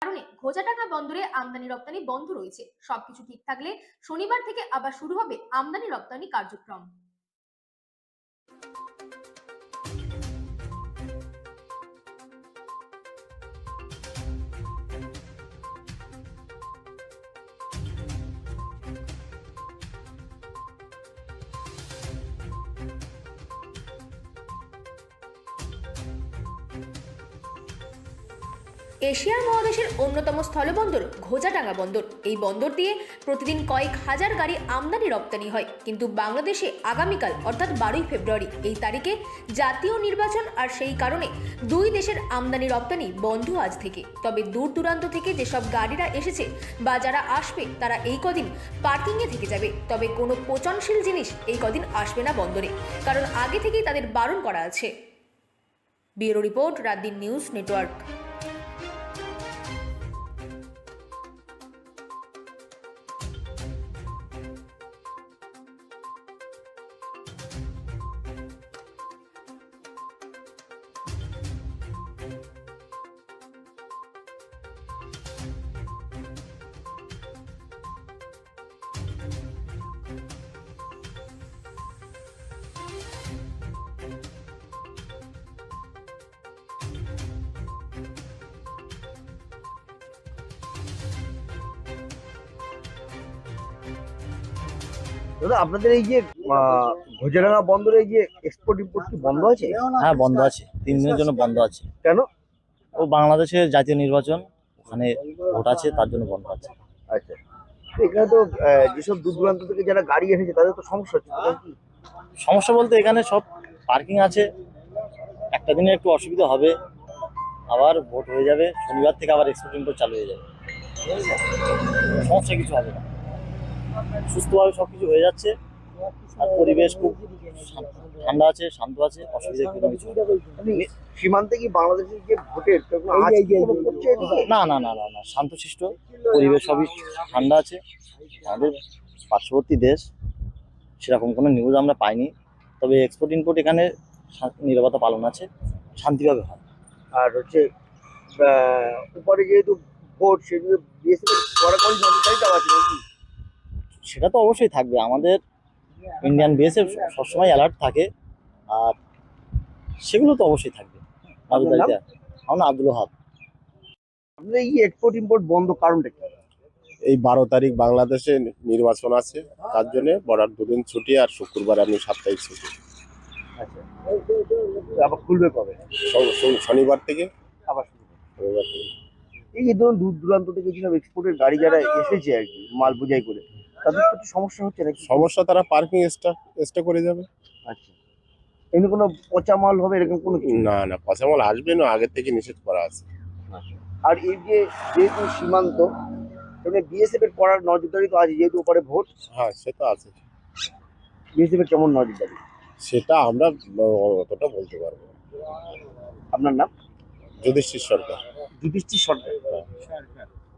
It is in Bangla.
কারণে ঘোচাটাঙ্গা বন্দরে আমদানি রপ্তানি বন্ধ রয়েছে। সবকিছু ঠিক থাকলে শনিবার থেকে আবার শুরু হবে আমদানি রপ্তানি কার্যক্রম। এশিয়া মহাদেশের অন্যতম স্থলবন্দর ঘোচাটাঙ্গা বন্দর। এই বন্দর দিয়ে প্রতিদিন কয়েক হাজার গাড়ি আমদানি রপ্তানি হয়। কিন্তু বাংলাদেশে আগামীকাল অর্থাৎ 12ই ফেব্রুয়ারি এই তারিখে জাতীয় নির্বাচন, আর সেই কারণে দুই দেশের আমদানি রপ্তানি বন্ধ আজ থেকে। তবে দূর দূরান্ত থেকে যেসব গাড়িরা এসেছে বা যারা আসবে তারা এই কদিন পার্কিংয়ে থেকে যাবে। তবে কোনো পচনশীল জিনিস এই কদিন আসবে না বন্দরে, কারণ আগে থেকেই তাদের বারণ করা আছে। Bureau report, রাতদিন news network. দাদা, আপনাদের এই যে ঘোচাডাঙ্গা বন্দরে এই যে এক্সপোর্ট ইম্পোর্ট কি বন্ধ আছে? হ্যাঁ, বন্ধ আছে। 3 দিনের জন্য বন্ধ আছে। কেন? ও বাংলাদেশের জাতীয় নির্বাচন, ওখানে ভোট আছে, তার জন্য বন্ধ আছে। আচ্ছা, তো এখানে তো যেসব দূর দূরান্ত থেকে যারা গাড়ি এসেছে তাদের তো সমস্যা হচ্ছে, তাদের কি? সমস্যা বলতে এখানে সব পার্কিং আছে, একটা দিনে একটু অসুবিধা হবে, আবার ভোট হয়ে যাবে, শনিবার থেকে আবার এক্সপোর্ট ইম্পোর্ট চালু হয়ে যাবে। সমস্যা কিছু হবে না, সুস্থভাবে সবকিছু হয়ে যাচ্ছে। আর পরিবেশ খুব ঠান্ডা আছে, শান্ত আছে, অসুবিধা কোনো কিছু হবে না। মানে সীমান্তে কি বাংলাদেশের যে ভোটের কোনো আজ কি কোনো করছে এদিকে? না না না না না, শান্তশিষ্ট পরিবেশ, সবই ঠান্ডা আছে। আমাদের পার্শ্ববর্তী দেশ, সেরকম কোনো নিউজ আমরা পাইনি। তবে এক্সপোর্ট ইম্পোর্ট এখানে নিরাপত্তা পালন আছে, শান্তিভাবে হয়। আর হচ্ছে উপরে যেহেতু ভোট, সেগুলো বিএসএফ এর কড়াকড়ি নজরদারিটাও আছে নাকি? সেটা তো অবশ্যই থাকবে, আমাদের ইন্ডিয়ান বিএসএফ সবসময় অ্যালার্ট থাকে, আর সেগুলো তো অবশ্যই থাকবে নজরদারিতে। আমার নাম আব্দুল ওহাব। আপনাদের এই এক্সপোর্ট ইম্পোর্ট বন্ধ কারণটা কি? এই 12 তারিখ বাংলাদেশে নির্বাচন আছে, তার জন্য বর্ডার দুদিন ছুটি, আর শুক্রবার আমি সাপ্তাহিক ছুটি। আচ্ছা, আবার খুলবে কবে? শনিবার থেকে। আবার শুরু হবে। শনিবার থেকে। এই যে ধরুন দূর দূরান্ত থেকে যেসব এক্সপোর্টের গাড়ি যারা এসেছে আর কি মাল বোঝাই করে, তাদের কিছু সমস্যা হচ্ছে নাকি? সমস্যা, তারা পার্কিং এক্সট্রা করে যাবে। আচ্ছা, এমনি কোনো পচা মাল হবে এরকম কোনো কিছু? না না, পচামাল আসবে না, আগের থেকে নিষেধ করা আছে। আর এই যে যেহেতু সীমান্ত, মানে বিএসএফ এর করার নজরদারি তো আছে, যেহেতু ওপরে ভোট, হ্যাঁ, সে তো আছে। বিএসএফ এর কেমন নজরদারি? সেটা আমরা অতটা বলতে পারবো না। আপনার নাম? যুধিষ্ঠির সরকার। যুধিষ্ঠির সরকার।